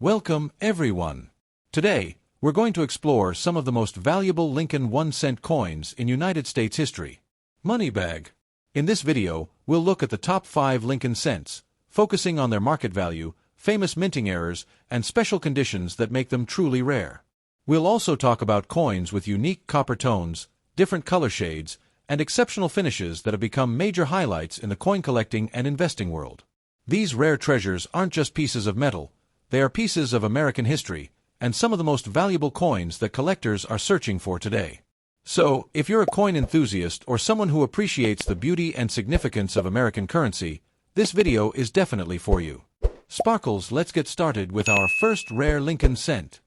Welcome, everyone. Today, we're going to explore some of the most valuable Lincoln 1-cent coins in United States history. Money bag. In this video, we'll look at the top 5 Lincoln cents, focusing on their market value, famous minting errors, and special conditions that make them truly rare. We'll also talk about coins with unique copper tones, different color shades, and exceptional finishes that have become major highlights in the coin collecting and investing world. These rare treasures aren't just pieces of metal, they are pieces of American history, and some of the most valuable coins that collectors are searching for today. So, if you're a coin enthusiast or someone who appreciates the beauty and significance of American currency, this video is definitely for you. Sparkles, let's get started with our first rare Lincoln cent.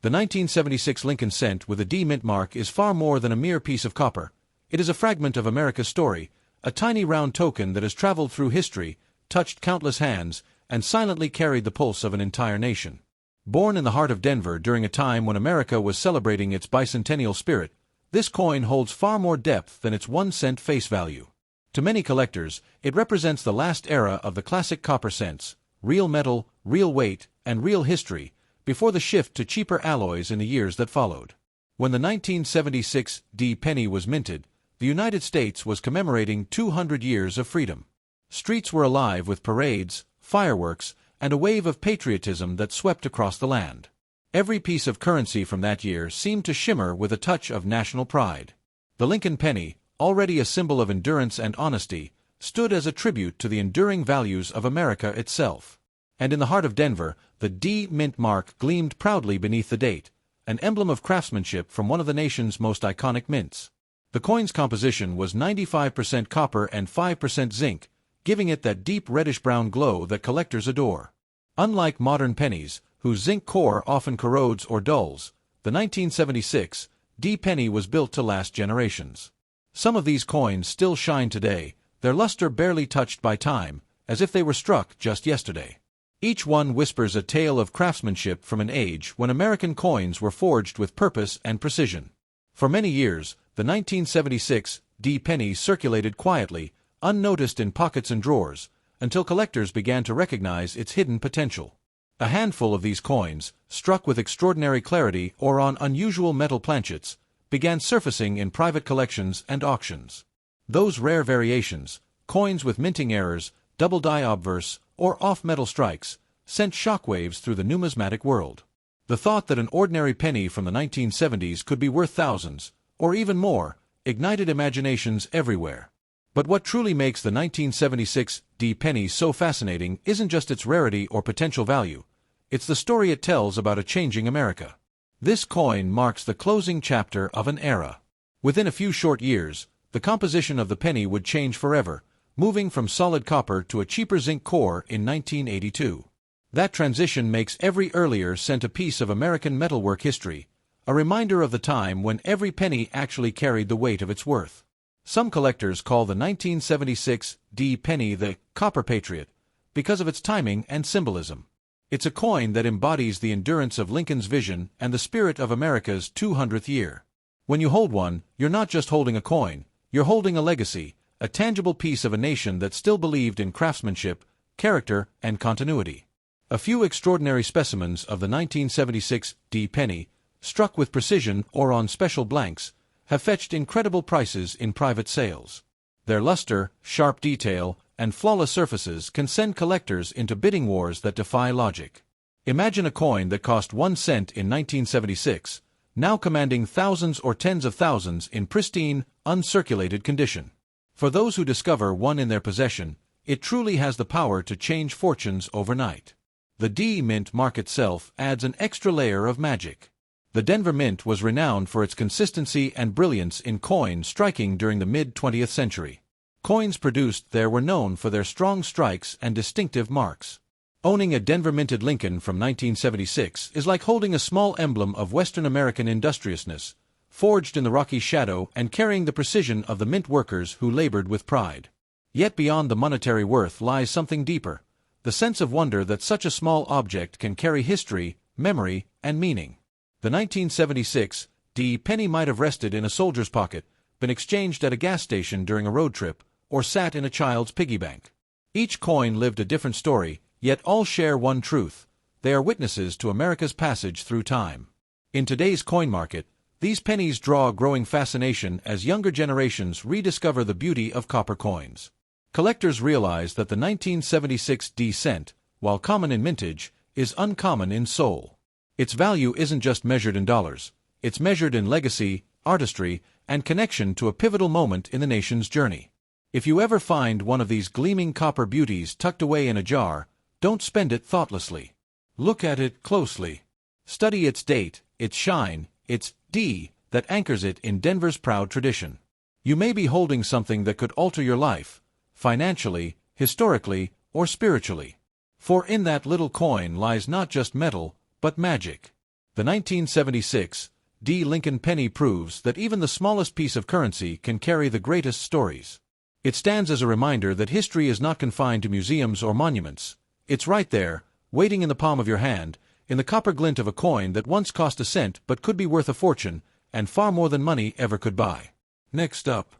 The 1976 Lincoln cent with a D mint mark is far more than a mere piece of copper. It is a fragment of America's story, a tiny round token that has traveled through history, touched countless hands, and silently carried the pulse of an entire nation. Born in the heart of Denver during a time when America was celebrating its bicentennial spirit, this coin holds far more depth than its 1-cent face value. To many collectors, it represents the last era of the classic copper cents, real metal, real weight, and real history, before the shift to cheaper alloys in the years that followed. When the 1976 D penny was minted, the United States was commemorating 200 years of freedom. Streets were alive with parades, fireworks, and a wave of patriotism that swept across the land. Every piece of currency from that year seemed to shimmer with a touch of national pride. The Lincoln penny, already a symbol of endurance and honesty, stood as a tribute to the enduring values of America itself. And in the heart of Denver, the D mint mark gleamed proudly beneath the date, an emblem of craftsmanship from one of the nation's most iconic mints. The coin's composition was 95% copper and 5% zinc, giving it that deep reddish-brown glow that collectors adore. Unlike modern pennies, whose zinc core often corrodes or dulls, the 1976 D penny was built to last generations. Some of these coins still shine today, their luster barely touched by time, as if they were struck just yesterday. Each one whispers a tale of craftsmanship from an age when American coins were forged with purpose and precision. For many years, the 1976 D penny circulated quietly, unnoticed in pockets and drawers, until collectors began to recognize its hidden potential. A handful of these coins, struck with extraordinary clarity or on unusual metal planchets, began surfacing in private collections and auctions. Those rare variations, coins with minting errors, double die obverse, or off-metal strikes, sent shockwaves through the numismatic world. The thought that an ordinary penny from the 1970s could be worth thousands, or even more, ignited imaginations everywhere. But what truly makes the 1976 D penny so fascinating isn't just its rarity or potential value, it's the story it tells about a changing America. This coin marks the closing chapter of an era. Within a few short years, the composition of the penny would change forever, moving from solid copper to a cheaper zinc core in 1982. That transition makes every earlier cent a piece of American metalwork history, a reminder of the time when every penny actually carried the weight of its worth. Some collectors call the 1976 D penny the Copper Patriot because of its timing and symbolism. It's a coin that embodies the endurance of Lincoln's vision and the spirit of America's 200th year. When you hold one, you're not just holding a coin, you're holding a legacy, a tangible piece of a nation that still believed in craftsmanship, character, and continuity. A few extraordinary specimens of the 1976 D penny, struck with precision or on special blanks, have fetched incredible prices in private sales. Their luster, sharp detail, and flawless surfaces can send collectors into bidding wars that defy logic. Imagine a coin that cost 1 cent in 1976, now commanding thousands or tens of thousands in pristine, uncirculated condition. For those who discover one in their possession, it truly has the power to change fortunes overnight. The D mint mark itself adds an extra layer of magic. The Denver Mint was renowned for its consistency and brilliance in coin striking during the mid-20th century. Coins produced there were known for their strong strikes and distinctive marks. Owning a Denver-minted Lincoln from 1976 is like holding a small emblem of Western American industriousness, forged in the rocky shadow and carrying the precision of the mint workers who labored with pride. Yet beyond the monetary worth lies something deeper, the sense of wonder that such a small object can carry history, memory, and meaning. The 1976 D penny might have rested in a soldier's pocket, been exchanged at a gas station during a road trip, or sat in a child's piggy bank. Each coin lived a different story, yet all share one truth: they are witnesses to America's passage through time. In today's coin market, these pennies draw growing fascination as younger generations rediscover the beauty of copper coins. Collectors realize that the 1976 D cent, while common in mintage, is uncommon in soul. Its value isn't just measured in dollars, it's measured in legacy, artistry, and connection to a pivotal moment in the nation's journey. If you ever find one of these gleaming copper beauties tucked away in a jar, don't spend it thoughtlessly. Look at it closely. Study its date, its shine, its D that anchors it in Denver's proud tradition. You may be holding something that could alter your life, financially, historically, or spiritually. For in that little coin lies not just metal, but magic. The 1976 D Lincoln penny proves that even the smallest piece of currency can carry the greatest stories. It stands as a reminder that history is not confined to museums or monuments. It's right there, waiting in the palm of your hand, in the copper glint of a coin that once cost a cent but could be worth a fortune, and far more than money ever could buy. Next up,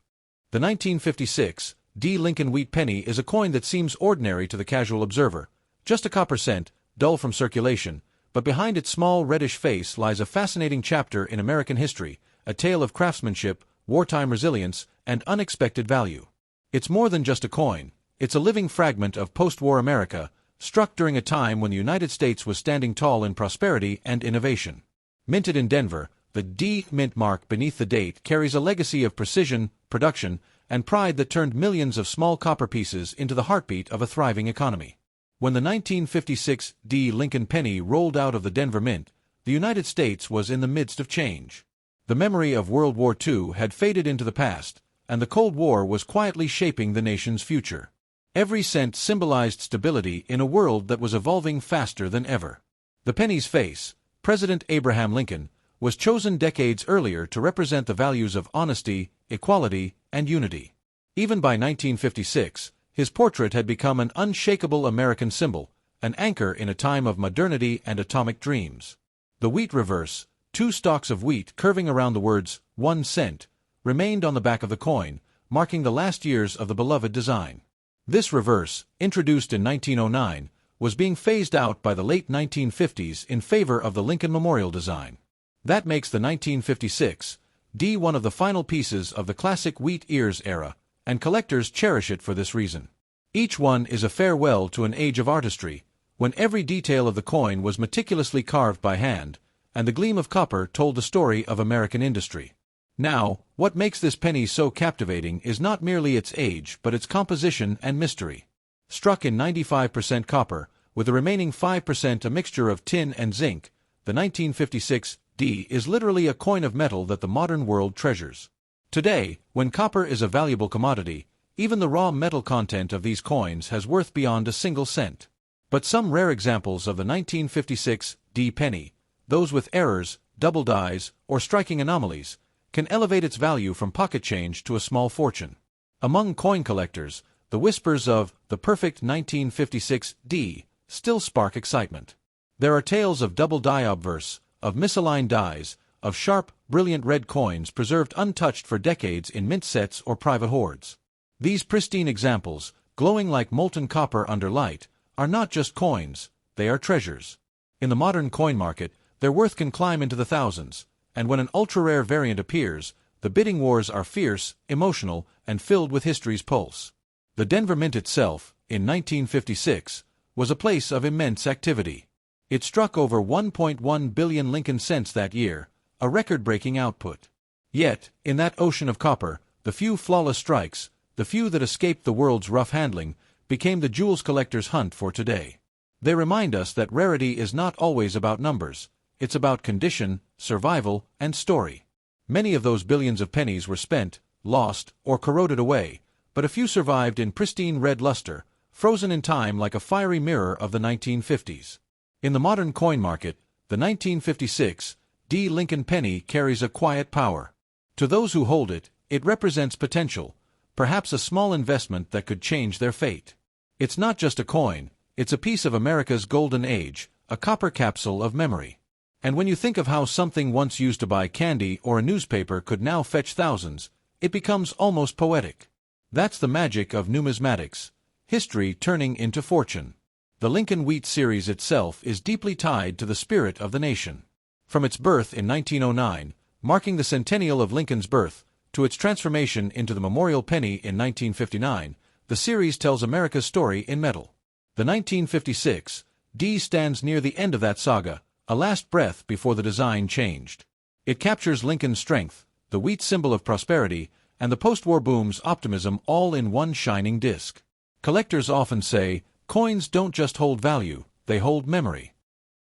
the 1956 D Lincoln Wheat Penny is a coin that seems ordinary to the casual observer, just a copper cent, dull from circulation, but behind its small reddish face lies a fascinating chapter in American history, a tale of craftsmanship, wartime resilience, and unexpected value. It's more than just a coin, it's a living fragment of post-war America, struck during a time when the United States was standing tall in prosperity and innovation. Minted in Denver, the D mint mark beneath the date carries a legacy of precision, production, and pride that turned millions of small copper pieces into the heartbeat of a thriving economy. When the 1956 D Lincoln penny rolled out of the Denver Mint, the United States was in the midst of change. The memory of World War II had faded into the past, and the Cold War was quietly shaping the nation's future. Every cent symbolized stability in a world that was evolving faster than ever. The penny's face, President Abraham Lincoln, was chosen decades earlier to represent the values of honesty, equality, and unity. Even by 1956, his portrait had become an unshakable American symbol, an anchor in a time of modernity and atomic dreams. The wheat reverse, two stalks of wheat curving around the words, 1 cent, remained on the back of the coin, marking the last years of the beloved design. This reverse, introduced in 1909, was being phased out by the late 1950s in favor of the Lincoln Memorial design. That makes the 1956 D one of the final pieces of the classic wheat ears era, and collectors cherish it for this reason. Each one is a farewell to an age of artistry, when every detail of the coin was meticulously carved by hand, and the gleam of copper told the story of American industry. Now, what makes this penny so captivating is not merely its age but its composition and mystery. Struck in 95% copper, with the remaining 5% a mixture of tin and zinc, the 1956 D is literally a coin of metal that the modern world treasures. Today, when copper is a valuable commodity, even the raw metal content of these coins has worth beyond a single cent. But some rare examples of the 1956 D penny, those with errors, double dies, or striking anomalies, can elevate its value from pocket change to a small fortune. Among coin collectors, the whispers of the perfect 1956 D still spark excitement. There are tales of double die obverse, of misaligned dies, of sharp, brilliant red coins preserved untouched for decades in mint sets or private hoards. These pristine examples, glowing like molten copper under light, are not just coins, they are treasures. In the modern coin market, their worth can climb into the thousands, and when an ultra-rare variant appears, the bidding wars are fierce, emotional, and filled with history's pulse. The Denver Mint itself, in 1956, was a place of immense activity. It struck over 1.1 billion Lincoln cents that year, a record-breaking output. Yet, in that ocean of copper, the few flawless strikes, the few that escaped the world's rough handling, became the jewels collectors hunt for today. They remind us that rarity is not always about numbers. It's about condition, survival, and story. Many of those billions of pennies were spent, lost, or corroded away, but a few survived in pristine red luster, frozen in time like a fiery mirror of the 1950s. In the modern coin market, the 1956 D Lincoln penny carries a quiet power. To those who hold it, it represents potential, perhaps a small investment that could change their fate. It's not just a coin, it's a piece of America's golden age, a copper capsule of memory. And when you think of how something once used to buy candy or a newspaper could now fetch thousands, it becomes almost poetic. That's the magic of numismatics, history turning into fortune. The Lincoln Wheat series itself is deeply tied to the spirit of the nation. From its birth in 1909, marking the centennial of Lincoln's birth, to its transformation into the Memorial Penny in 1959, the series tells America's story in metal. The 1956 D stands near the end of that saga, a last breath before the design changed. It captures Lincoln's strength, the wheat symbol of prosperity, and the post-war boom's optimism all in one shining disc. Collectors often say, coins don't just hold value, they hold memory.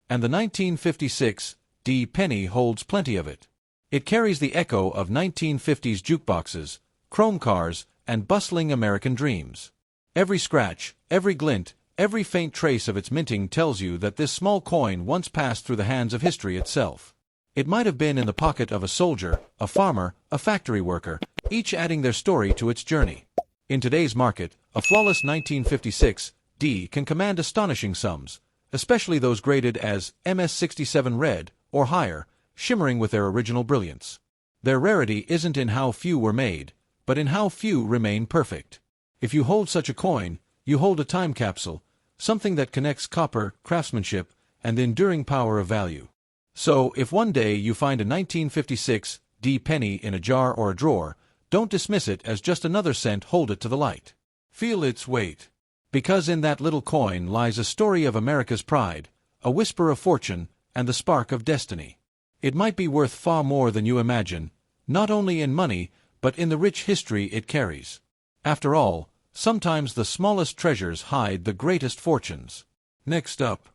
And the 1956 D penny holds plenty of it. It carries the echo of 1950s jukeboxes, chrome cars, and bustling American dreams. Every scratch, every glint, every faint trace of its minting tells you that this small coin once passed through the hands of history itself. It might have been in the pocket of a soldier, a farmer, a factory worker, each adding their story to its journey. In today's market, a flawless 1956 D can command astonishing sums, especially those graded as MS67 red or higher, shimmering with their original brilliance. Their rarity isn't in how few were made, but in how few remain perfect. If you hold such a coin, you hold a time capsule, something that connects copper, craftsmanship, and the enduring power of value. So, if one day you find a 1956 D penny in a jar or a drawer, don't dismiss it as just another cent. Hold it to the light. Feel its weight. Because in that little coin lies a story of America's pride, a whisper of fortune, and the spark of destiny. It might be worth far more than you imagine, not only in money, but in the rich history it carries. After all, sometimes the smallest treasures hide the greatest fortunes. Next up,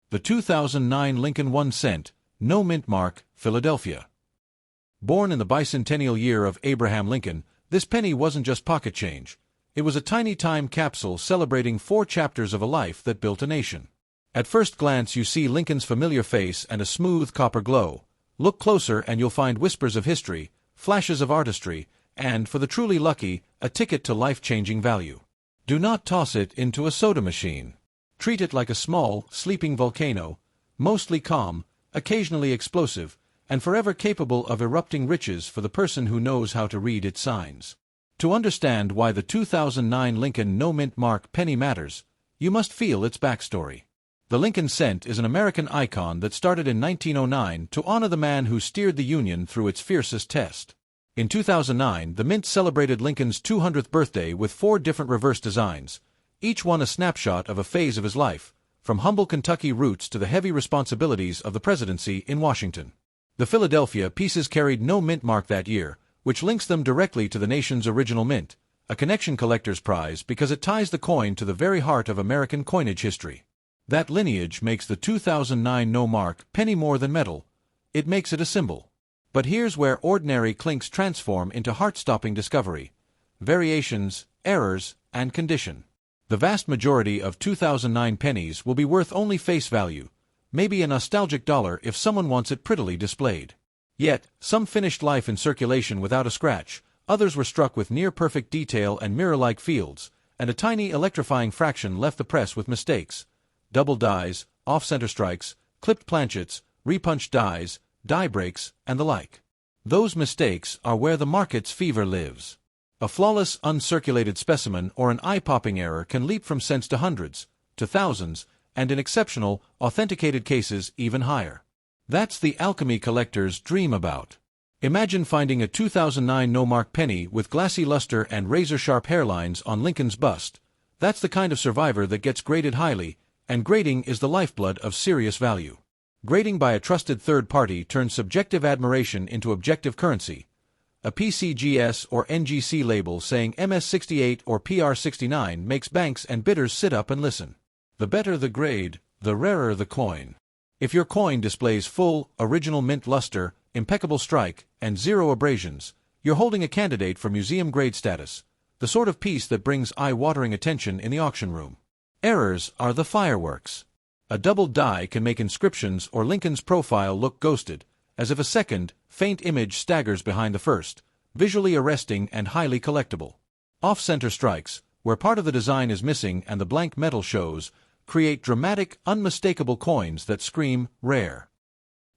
the 2009 Lincoln 1 cent, no mint mark, Philadelphia. Born in the bicentennial year of Abraham Lincoln, this penny wasn't just pocket change. It was a tiny time capsule celebrating 4 chapters of a life that built a nation. At first glance you see Lincoln's familiar face and a smooth copper glow. Look closer and you'll find whispers of history, flashes of artistry, and, for the truly lucky, a ticket to life-changing value. Do not toss it into a soda machine. Treat it like a small, sleeping volcano, mostly calm, occasionally explosive, and forever capable of erupting riches for the person who knows how to read its signs. To understand why the 2009 Lincoln no mint mark penny matters, you must feel its backstory. The Lincoln cent is an American icon that started in 1909 to honor the man who steered the Union through its fiercest test. In 2009, the mint celebrated Lincoln's 200th birthday with 4 different reverse designs, each one a snapshot of a phase of his life, from humble Kentucky roots to the heavy responsibilities of the presidency in Washington. The Philadelphia pieces carried no mint mark that year, which links them directly to the nation's original mint, a connection collector's prize because it ties the coin to the very heart of American coinage history. That lineage makes the 2009 no mark penny more than metal. It makes it a symbol. But here's where ordinary clinks transform into heart-stopping discovery. Variations, errors, and condition. The vast majority of 2009 pennies will be worth only face value, maybe a nostalgic dollar if someone wants it prettily displayed. Yet, some finished life in circulation without a scratch, others were struck with near-perfect detail and mirror-like fields, and a tiny electrifying fraction left the press with mistakes. Double dies, off-center strikes, clipped planchets, repunched dies, die breaks, and the like. Those mistakes are where the market's fever lives. A flawless, uncirculated specimen or an eye-popping error can leap from cents to hundreds, to thousands, and in exceptional, authenticated cases even higher. That's the alchemy collectors dream about. Imagine finding a 2009 no-mark penny with glassy luster and razor-sharp hairlines on Lincoln's bust. That's the kind of survivor that gets graded highly, and grading is the lifeblood of serious value. Grading by a trusted third party turns subjective admiration into objective currency. A PCGS or NGC label saying MS68 or PR69 makes banks and bidders sit up and listen. The better the grade, the rarer the coin. If your coin displays full, original mint luster, impeccable strike, and 0 abrasions, you're holding a candidate for museum grade status, the sort of piece that brings eye-watering attention in the auction room. Errors are the fireworks. A double die can make inscriptions or Lincoln's profile look ghosted, as if a second, faint image staggers behind the first, visually arresting and highly collectible. Off-center strikes, where part of the design is missing and the blank metal shows, create dramatic, unmistakable coins that scream rare.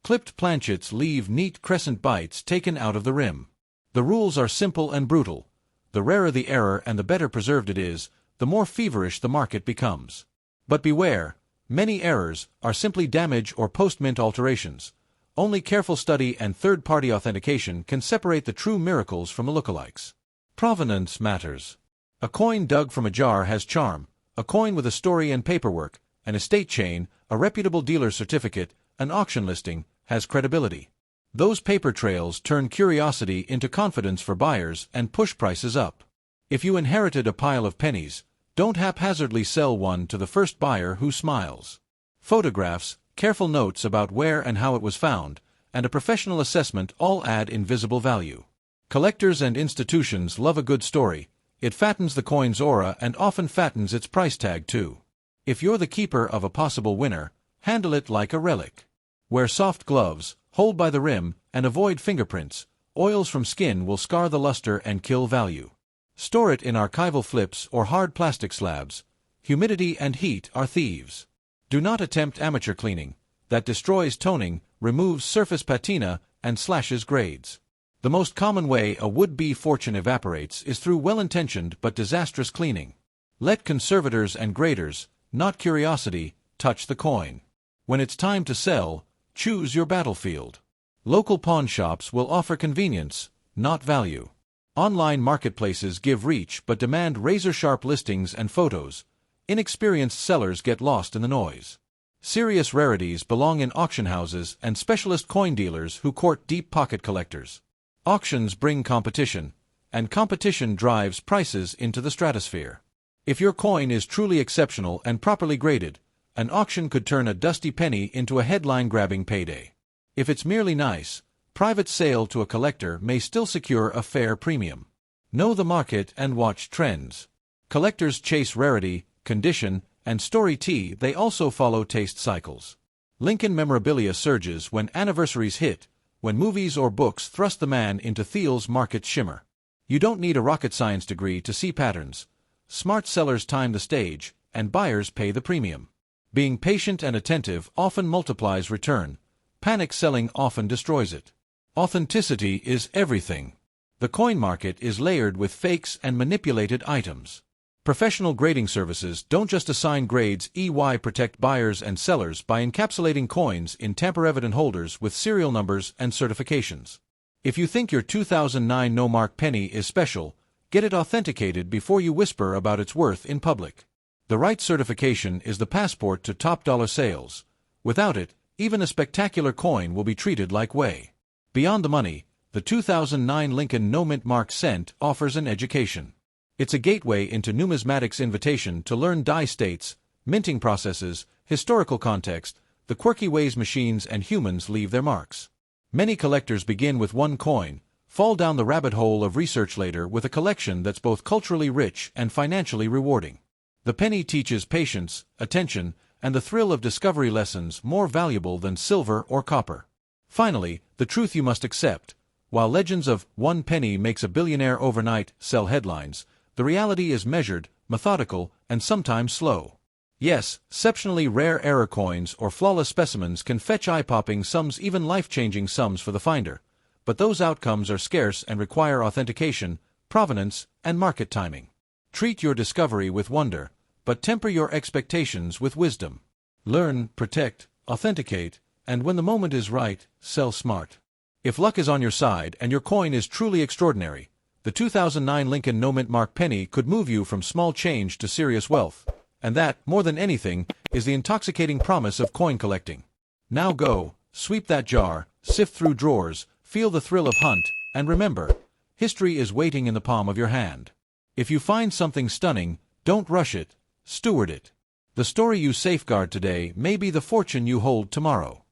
Clipped planchets leave neat crescent bites taken out of the rim. The rules are simple and brutal. The rarer the error and the better preserved it is, the more feverish the market becomes. But beware, many errors are simply damage or post-mint alterations. Only careful study and third-party authentication can separate the true miracles from the lookalikes. Provenance matters. A coin dug from a jar has charm. A coin with a story and paperwork, an estate chain, a reputable dealer's certificate, an auction listing, has credibility. Those paper trails turn curiosity into confidence for buyers and push prices up. If you inherited a pile of pennies, don't haphazardly sell one to the first buyer who smiles. Photographs, careful notes about where and how it was found, and a professional assessment all add invisible value. Collectors and institutions love a good story. It fattens the coin's aura and often fattens its price tag too. If you're the keeper of a possible winner, handle it like a relic. Wear soft gloves, hold by the rim, and avoid fingerprints. Oils from skin will scar the luster and kill value. Store it in archival flips or hard plastic slabs. Humidity and heat are thieves. Do not attempt amateur cleaning. That destroys toning, removes surface patina, and slashes grades. The most common way a would-be fortune evaporates is through well-intentioned but disastrous cleaning. Let conservators and graders, not curiosity, touch the coin. When it's time to sell, choose your battlefield. Local pawn shops will offer convenience, not value. Online marketplaces give reach but demand razor-sharp listings and photos. Inexperienced sellers get lost in the noise. Serious rarities belong in auction houses and specialist coin dealers who court deep-pocket collectors. Auctions bring competition, and competition drives prices into the stratosphere. If your coin is truly exceptional and properly graded, an auction could turn a dusty penny into a headline-grabbing payday. If it's merely nice, private sale to a collector may still secure a fair premium. Know the market and watch trends. Collectors chase rarity, condition, and story. They also follow taste cycles. Lincoln memorabilia surges when anniversaries hit, when movies or books thrust the man into Thiel's market shimmer. You don't need a rocket science degree to see patterns. Smart sellers time the stage, and buyers pay the premium. Being patient and attentive often multiplies return. Panic selling often destroys it. Authenticity is everything. The coin market is layered with fakes and manipulated items. Professional grading services don't just assign grades. EY protect buyers and sellers by encapsulating coins in tamper-evident holders with serial numbers and certifications. If you think your 2009 no-mark penny is special, get it authenticated before you whisper about its worth in public. The right certification is the passport to top-dollar sales. Without it, even a spectacular coin will be treated like whey. Beyond the money, the 2009 Lincoln No Mint Mark cent offers an education. It's a gateway into numismatics' invitation to learn die states, minting processes, historical context, the quirky ways machines and humans leave their marks. Many collectors begin with one coin, fall down the rabbit hole of research later with a collection that's both culturally rich and financially rewarding. The penny teaches patience, attention, and the thrill of discovery, lessons more valuable than silver or copper. Finally, the truth you must accept. While legends of one penny makes a billionaire overnight sell headlines, the reality is measured, methodical, and sometimes slow. Yes, exceptionally rare error coins or flawless specimens can fetch eye-popping sums, even life-changing sums for the finder. But those outcomes are scarce and require authentication, provenance, and market timing. Treat your discovery with wonder, but temper your expectations with wisdom. Learn, protect, authenticate, and when the moment is right, sell smart. If luck is on your side and your coin is truly extraordinary, the 2009 Lincoln No Mint Mark penny could move you from small change to serious wealth. And that, more than anything, is the intoxicating promise of coin collecting. Now go, sweep that jar, sift through drawers, feel the thrill of hunt, and remember, history is waiting in the palm of your hand. If you find something stunning, don't rush it, steward it. The story you safeguard today may be the fortune you hold tomorrow.